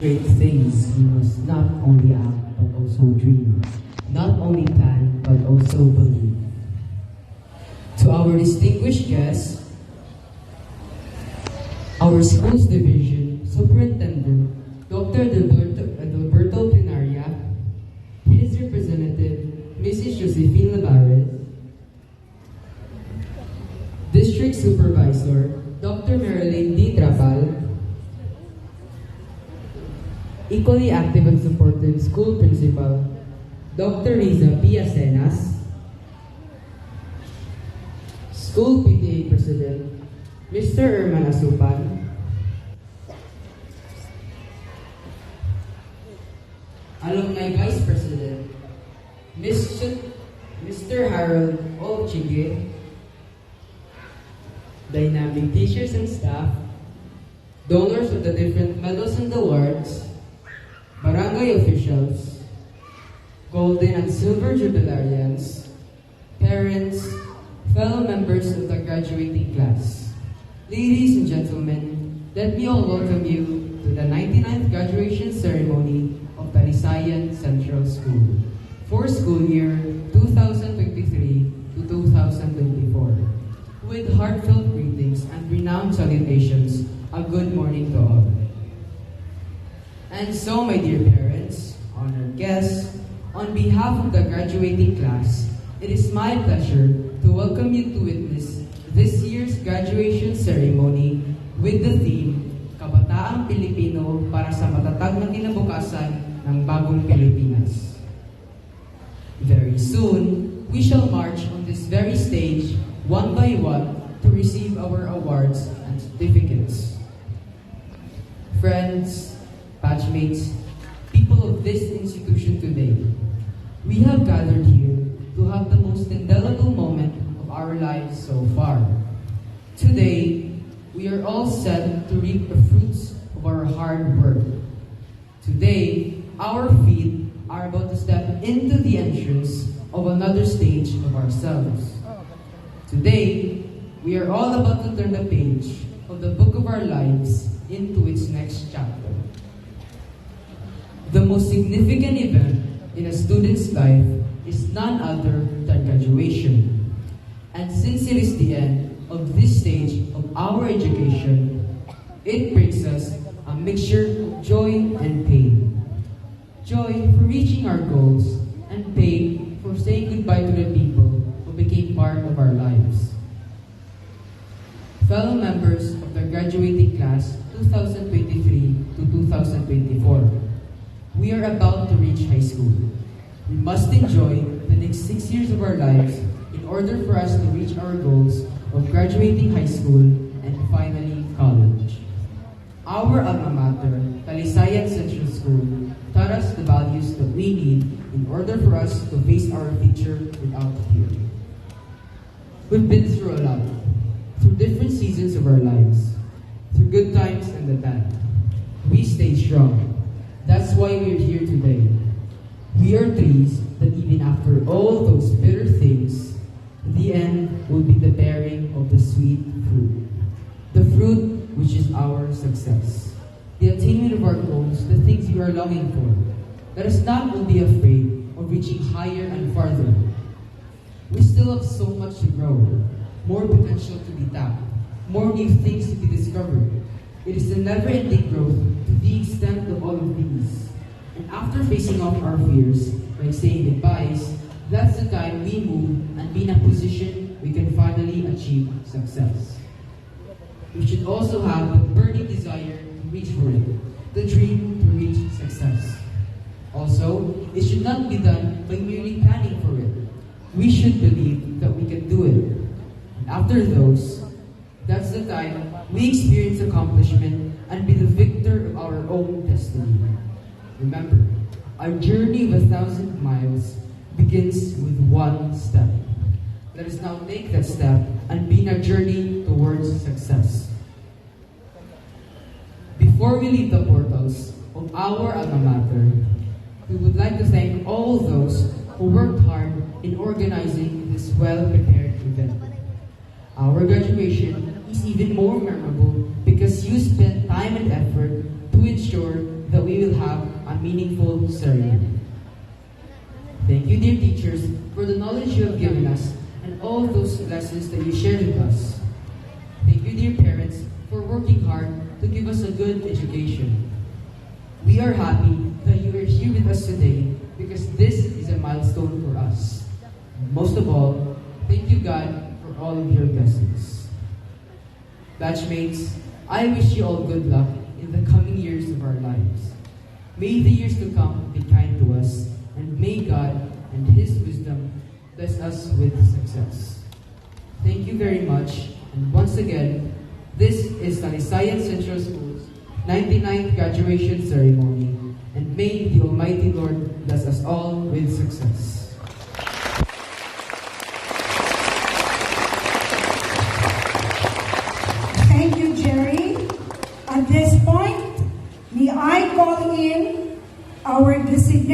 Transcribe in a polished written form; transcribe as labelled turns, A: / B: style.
A: Great things we must not only act but also dream, not only plan but also believe. To our distinguished guests, our school's division superintendent, Dr. Adalberto Plinaria, his representative, Mrs. Josephine Labares, district supervisor, Dr. Marilyn D. Trapal, equally active and supportive school principal, Dr. Riza P. Asenas, school PTA president, Mr. Erman Asupan, alumni vice president, Mr. Harold O. Chige, dynamic teachers and staff, donors of the different medals and awards, barangay officials, golden and silver jubilarians, parents, fellow members of the graduating class. Ladies and gentlemen, let me all welcome you to the 99th graduation ceremony of Talisayan Central School for school year 2023 to 2024. With heartfelt greetings and renowned salutations, a good morning to all. And so, my dear parents, honored guests, on behalf of the graduating class, it is my pleasure to welcome you to witness this year's graduation ceremony with the theme, Kabataang Pilipino para sa matatag na kinabukasan ng bagong Pilipinas. Very soon, we shall march on this very stage, one by one, to receive our awards and certificates. Friends, batchmates, people of this institution today, we have gathered here to have the most indelible moment of our lives so far. Today, we are all set to reap the fruits of our hard work. Today, our feet are about to step into the entrance of another stage of ourselves. Today, we are all about to turn the page of the book of our lives into its next chapter. The most significant event in a student's life is none other than graduation. And since it is the end of this stage of our education, it brings us a mixture of joy and pain. Joy for reaching our goals, and pain for saying goodbye to the people who became part of our lives. Fellow members of the graduating class 2023 to 2024, we are about to reach high school. We must enjoy the next 6 years of our lives in order for us to reach our goals of graduating high school and finally college. Our alma mater, Talisayan Central School, taught us the values that we need in order for us to face our future without fear. We've been through a lot, through different seasons of our lives, through good times and the bad. We stay strong. That's why we're here today. We are trees that even after all those bitter things, the end will be the bearing of the sweet fruit. The fruit which is our success. The attainment of our goals, the things we are longing for. Let us not be afraid of reaching higher and farther. We still have so much to grow, more potential to be tapped, more new things to be discovered. It is a never-ending growth to the extent of all of these. And after facing off our fears, by saying goodbyes, that's the time we move and be in a position we can finally achieve success. We should also have the burning desire to reach for it, the dream to reach success. Also, it should not be done by merely planning for it. We should believe that we can do it. And after those, that's the time we experience accomplishment and be the victor of our own destiny. Remember, our journey of 1,000 miles begins with one step. Let us now take that step and begin our journey towards success. Before we leave the portals of our alma mater, we would like to thank all those who worked hard in organizing this well-prepared event. Our graduation is even more memorable because you spent time and effort to ensure that that we will have a meaningful ceremony. Thank you, dear teachers, for the knowledge you have given us and all those lessons that you shared with us. Thank you, dear parents, for working hard to give us a good education. We are happy that you are here with us today because this is a milestone for us. And most of all, thank you, God, for all of your blessings. Batchmates, I wish you all good luck in the coming years of our lives. May the years to come be kind to us, and may God and His wisdom bless us with success. Thank you very much, and once again, this is Talisayan Central School's 99th graduation ceremony, and may the Almighty Lord bless us all with success.
B: Thank you, Jerry. At this point, may I call in our designated